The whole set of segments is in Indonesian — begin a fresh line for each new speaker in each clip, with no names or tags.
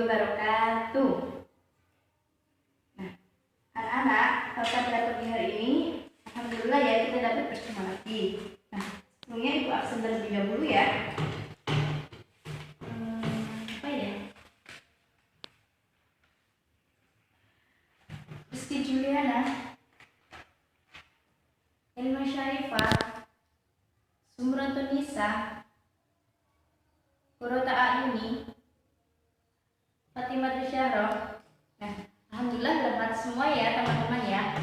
wabarakatuh. Nah, anak-anak, pada pagi hari ini, alhamdulillah ya kita dapat bertemu lagi. Nah, sebelumnya Ibu absen terlebih dahulu ya. Apa ya? Rizky Juliana, Elma Syarifah, Sumranto Nisa, Kurota Ayuni, Fatimah Syahroh. Nah, alhamdulillah dapat semua ya teman-teman ya.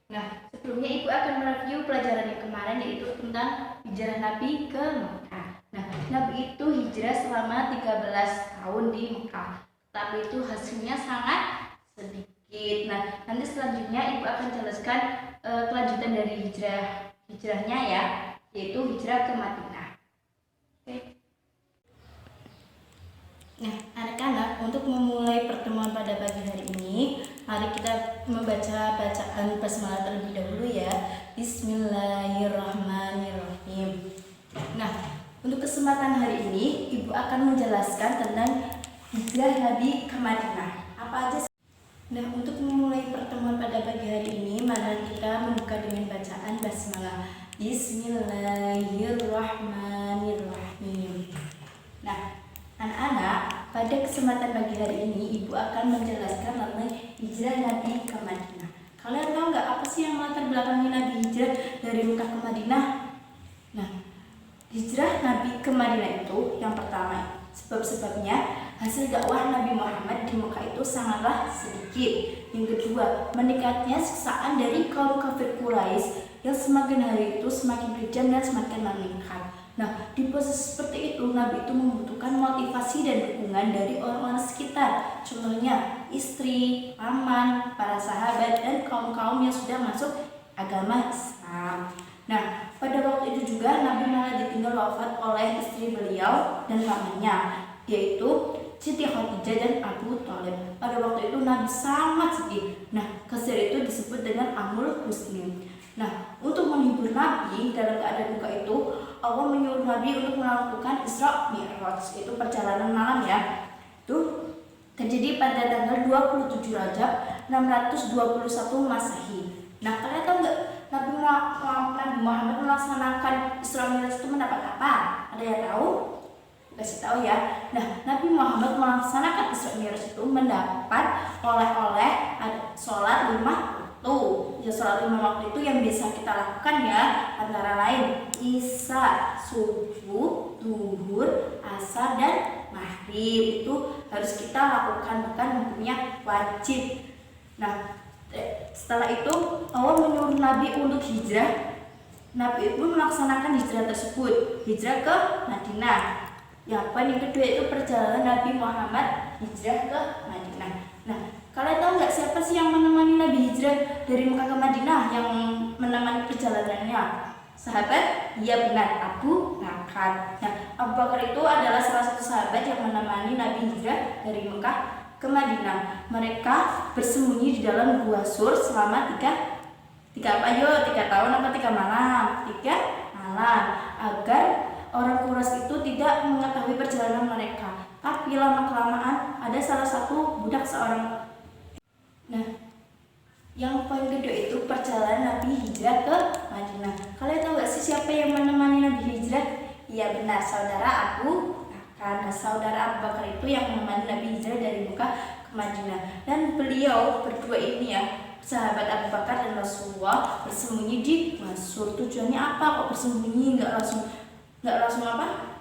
Nah, sebelumnya Ibu akan mereview pelajaran yang kemarin, yaitu tentang hijrah Nabi ke Mekah. Nah, Nabi itu hijrah selama 13 tahun di Mekah, tapi itu hasilnya sangat sedikit. Nah, nanti selanjutnya Ibu akan jelaskan kelanjutan dari hijrahnya ya, yaitu hijrah ke Madinah. Oke. Nah, anak-anak, untuk memulai pertemuan pada pagi hari ini, mari kita membaca bacaan basmalah terlebih dahulu ya. Bismillahirrahmanirrahim. Nah, untuk kesempatan hari ini, Ibu akan menjelaskan tentang hijrah Nabi ke Madinah. Apa aja? Nah, untuk memulai pertemuan pada pagi hari ini, mari kita membuka dengan bacaan basmalah. Bismillahirrahmanirrahim. Nah, anak-anak, pada kesempatan pagi hari ini Ibu akan menjelaskan tentang hijrah Nabi ke Madinah. Kalian tahu nggak apa sih yang latar belakangnya Nabi hijrah dari Mekah ke Madinah? Nah, hijrah Nabi ke Madinah itu yang pertama, sebab-sebabnya hasil dakwah Nabi Muhammad di Mekah itu sangatlah sedikit. Yang kedua, meningkatnya siksaan dari kaum kafir Quraisy yang semakin hari itu semakin kejam dan semakin meningkat. Nah, di posisi seperti itu, Nabi itu membutuhkan motivasi dan dukungan dari orang-orang sekitar. Contohnya, istri, paman, para sahabat, dan kaum-kaum yang sudah masuk agama Islam. Nah, pada waktu itu juga Nabi malah ditinggal wafat oleh istri beliau dan pamannya, yaitu Siti Khadijah dan Abu Thalib. Pada waktu itu Nabi sangat sedih. Nah, kesedihan itu disebut dengan Amul Husni. Nah, untuk menghibur Nabi dalam keadaan duka itu, Allah menyuruh Nabi untuk melakukan Isra Mi'raj, yaitu perjalanan malam ya. Itu terjadi pada tanggal 27 Rajab 621 Masehi. Nah, kalian tahu nggak Nabi Muhammad melaksanakan Isra Mi'raj itu mendapat apa? Ada yang tahu? Kasih tahu ya. Nah, Nabi Muhammad melaksanakan Isra Mi'raj itu mendapat oleh-oleh sholat 5 waktu. Ya, sholat 5 waktu itu yang bisa kita lakukan ya, antara lain Isya, subuh, duhur, asar, dan maghrib. Itu harus kita lakukan, bukan hukumnya wajib. Nah, setelah itu Allah menyuruh Nabi untuk hijrah. Nabi pun melaksanakan hijrah tersebut, hijrah ke Madinah. Yang kedua itu perjalanan Nabi Muhammad hijrah ke Madinah. Nah, kalian tahu nggak siapa sih yang menemani Nabi hijrah dari Mekah ke Madinah, yang menemani perjalanannya? Sahabat? Iya benar, Abu Bakar. Nah, Abu Bakar itu adalah salah satu sahabat yang menemani Nabi hijrah dari Mekah ke Madinah. Mereka bersembunyi di dalam gua Sur selama 3 tahun apa 3 malam? 3 malam, agar orang Quraisy itu tidak mengetahui perjalanan mereka. Tapi lama-kelamaan ada salah satu budak seorang. Nah, yang poin kedua itu perjalanan Nabi hijrah ke Madinah. Kalian tahu gak sih siapa yang menemani Nabi hijrah? Iya benar, saudara Abu Bakar. Nah, saudara Abu Bakar itu yang menemani Nabi hijrah dari Mekah ke Madinah. Dan beliau berdua ini ya, sahabat Abu Bakar dan Rasulullah, bersembunyi di Masur. Tujuannya apa kok bersembunyi, nggak langsung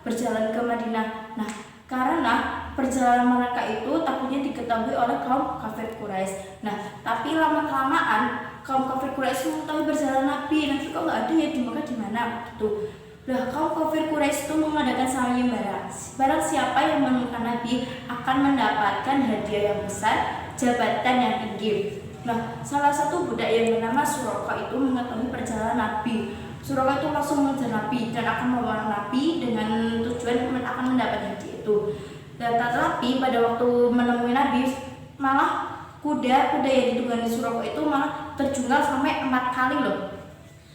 berjalan ke Madinah? Nah, karena perjalanan mereka itu takutnya diketahui oleh kaum kafir Quraisy. Nah, tapi lama-kelamaan kaum kafir Quraisy mengetahui perjalanan Nabi. Nanti kok nggak ada ya di Mekah, di mana gitu. Nah, kaum kafir Quraisy itu mengadakan sayembara. Barang siapa yang menemukan Nabi akan mendapatkan hadiah yang besar, jabatan yang tinggi. Nah, salah satu budak yang bernama Suraka itu mengetahui perjalanan Nabi. Suraka itu langsung mengejar Nabi dan akan membawa Nabi dengan tujuan akan mendapat hadiah itu. Dan tetapi pada waktu menemui Nabi, malah kuda yang ditunggangi Suraka itu malah terjungkal sampai 4 kali loh.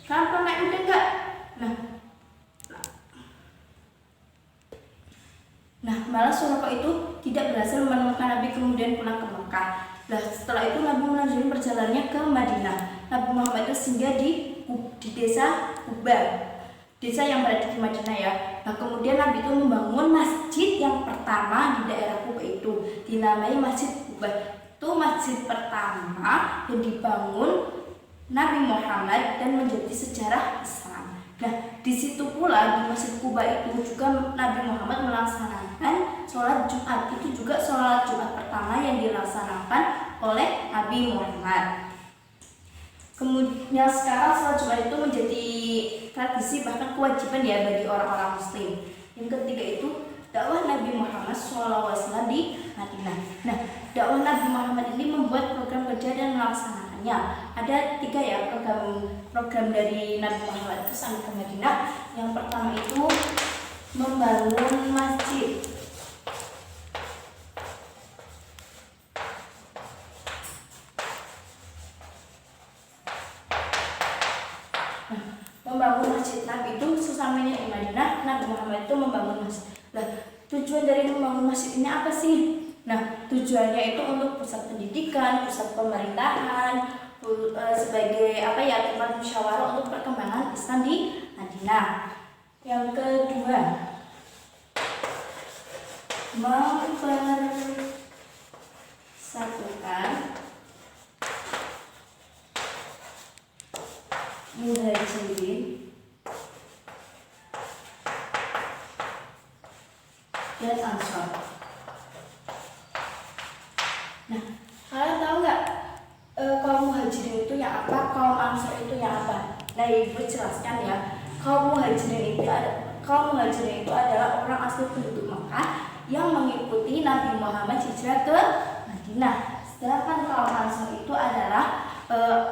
Kalian pernah naik kuda enggak? Nah, Nah, malah Suraka itu tidak berhasil menemukan Nabi, kemudian pulang ke Mekah. Nah, setelah itu Nabi melanjutkan perjalanannya ke Madinah. Nabi Muhammad itu singgah di desa Kuba, desa yang berada di Madinah ya. Nah, kemudian Nabi itu membangun masjid yang pertama di daerah Kuba itu, dinamai Masjid Kuba. Itu masjid pertama yang dibangun Nabi Muhammad dan menjadi sejarah Islam. Nah, di situ pula di Masjid Kuba itu juga Nabi Muhammad melaksanakan sholat Jumat. Itu juga sholat Jumat pertama yang dilaksanakan oleh Nabi Muhammad. Kemudian sekarang sholat Jumat itu menjadi tradisi bahkan kewajiban ya bagi orang-orang Muslim. Yang ketiga itu dakwah Nabi Muhammad SAW di Madinah. Nah, dakwah Nabi Muhammad ini membuat program kerja dan melaksanakannya. Ada 3 ya program dari Nabi Muhammad itu sampai ke Madinah. Yang pertama itu membangun masjid. Membangun masjid. Nabi itu sesamanya di Madinah, Nabi Muhammad itu membangun masjid. Nah, tujuan dari membangun masjid ini apa sih? Nah, tujuannya itu untuk pusat pendidikan, pusat pemerintahan, sebagai tempat musyawarah untuk perkembangan Islam di Madinah. Yang kedua, mempersatukan muhajirin dan ansor. Nah, kalian tahu nggak kaum muhajirin itu yang apa, kaum ansor itu yang apa? Nah, ibu jelaskan ya. Kaum muhajirin itu adalah orang asli penduduk Mekah yang mengikuti Nabi Muhammad hijrah ke Madinah. Sedangkan kaum ansor itu adalah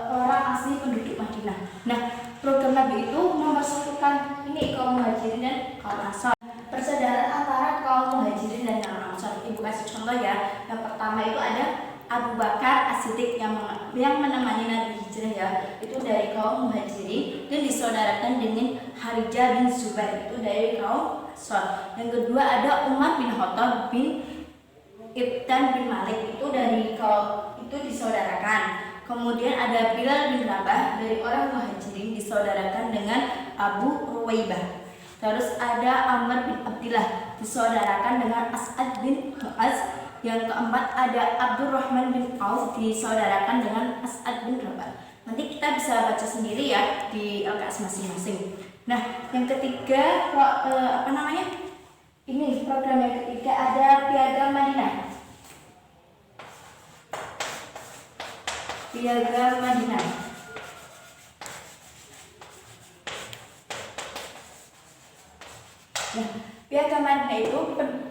orang asli penduduk Madinah. Nah, program Nabi itu mempersatukan ini kaum muhajirin dan kaum ansor. Persaudaraan antara kaum muhajirin dan kaum ansor. Ibu kasih contoh ya. Yang pertama itu ada Abu Bakar As-Siddiq yang menemani Nabi hijrah ya. Itu dari kaum muhajirin dan disaudarakan dengan Harijah bin Zubair, itu dari kaum ansor. Yang kedua ada Umar bin Khattab bin Ibn bin Malik, itu dari kaum itu disaudarakan. Kemudian ada Bilal bin Rabah dari orang muhajirin disaudarakan dengan Abu Ruwaibah. Terus ada Amr bin Abdillah disaudarakan dengan As'ad bin Mu'az. Yang keempat ada Abdurrahman bin Auf disaudarakan dengan As'ad bin Rabah. Nanti kita bisa baca sendiri ya di LKS masing-masing. Nah, yang ketiga ini program yang ketiga ada Piagam Madinah. Piagam Madinah. Nah, Piagam Madinah itu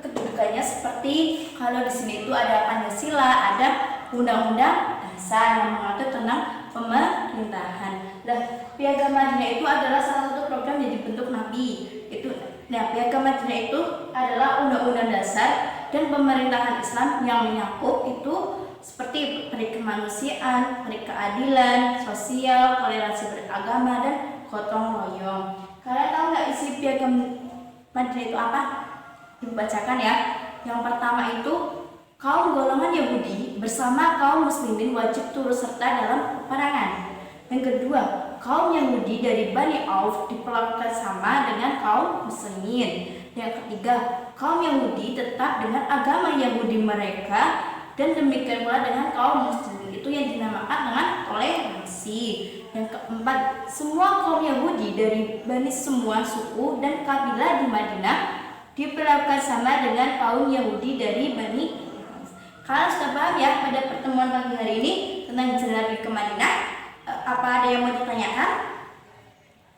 kedudukannya seperti kalau di sini itu ada Pancasila, ada Undang-Undang Dasar yang mengatur tentang pemerintahan. Nah, Piagam Madinah itu adalah salah satu program yang dibentuk Nabi. Piagam Madinah itu adalah Undang-Undang Dasar dan pemerintahan Islam yang menyakup itu seperti peri kemanusiaan, peri keadilan, sosial, toleransi beragama, dan gotong royong. Kalian tahu nggak isi Piagam Madinah itu apa? Dibacakan ya. Yang pertama itu kaum golongan Yahudi bersama kaum Muslimin wajib turut serta dalam peperangan. Yang kedua, kaum Yahudi dari Bani Auf diperlakukan sama dengan kaum Muslimin. Yang ketiga, kaum Yahudi tetap dengan agama Yahudi mereka dan demikian pula dengan kaum Muslimin, itu yang dinamakan dengan toleransi. Yang keempat, semua kaum Yahudi dari Bani semua suku dan kabilah di Madinah diperlakukan sama dengan kaum Yahudi dari Bani. Kalian sudah paham ya pada pertemuan pagi hari ini tentang hijrah Nabi ke Madinah? Apa ada yang mau ditanyakan?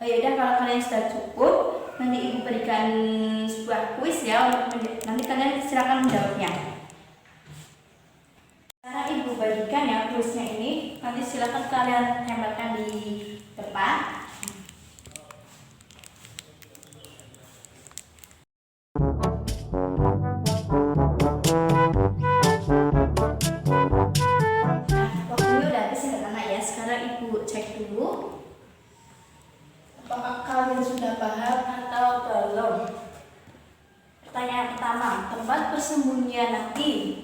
Ya udah, kalau kalian sudah cukup, nanti ibu berikan sebuah kuis ya. Nanti kalian silakan menjawabnya. Sekarang ibu bagikan ya kuisnya ini. Nanti silakan kalian tempelkan di depan. Apakah kalian sudah paham atau belum? Pertanyaan pertama, tempat persembunyian Nabi.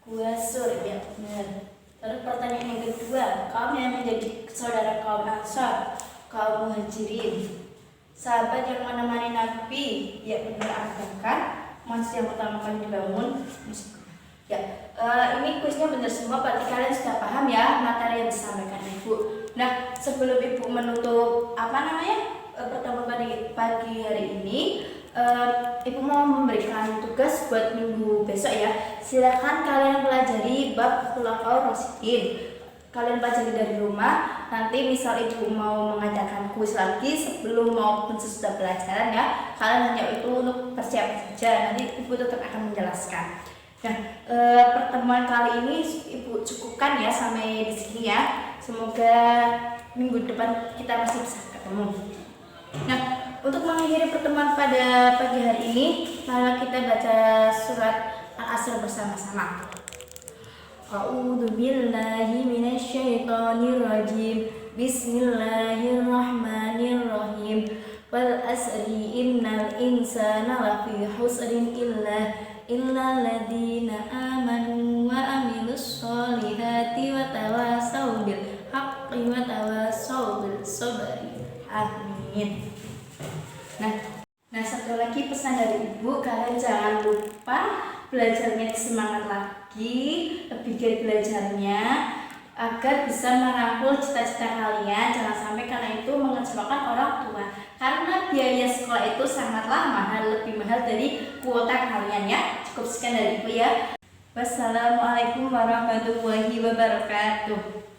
Kuasur, ya benar. Lalu pertanyaan yang kedua, kaum yang menjadi saudara kaum Ansar, kaum Muhajirin. Sahabat yang menemani Nabi, ya benar, Abu Bakar. Masjid yang pertama kali dibangun. Ya, ini kuisnya benar semua, berarti kalian sudah paham ya materi yang disampaikan Ibu. Nah, sebelum Ibu menutup pertemuan pagi hari ini, Ibu mau memberikan tugas buat minggu besok ya. Silakan kalian pelajari bab Khulafaur Rasyidin. Kalian pelajari dari rumah. Nanti misal Ibu mau mengadakan kuis lagi sebelum maupun sesudah pelajaran ya, kalian hanya itu untuk persiapan saja. Nanti Ibu tetap akan menjelaskan. Nah, pertemuan kali ini Ibu cukupkan ya sampai di sini ya. Semoga minggu depan kita masih bisa ketemu. Nah, untuk mengakhiri pertemuan pada pagi hari ini, mari kita baca surat Al-Asr bersama-sama. A'udzu billahi minasyaitonir rajim. Bismillahirrahmanirrahim. Wal asri innal insana lafi husrin illa alladziina aamanu wa amilus sholihati wa tawassaw bil haqqi wa tawassaw bis sabri. Amin. Nah, satu lagi pesan dari Ibu, kalian jangan lupa belajarnya semangat lagi, lebih giat belajarnya agar bisa merangkul cita-cita kalian. Jangan sampai karena itu mengecewakan orang tua, karena biaya sekolah itu sangatlah mahal, lebih mahal dari kuota kalian ya. Cukup sekian dari Ibu ya. Wassalamualaikum warahmatullahi wabarakatuh.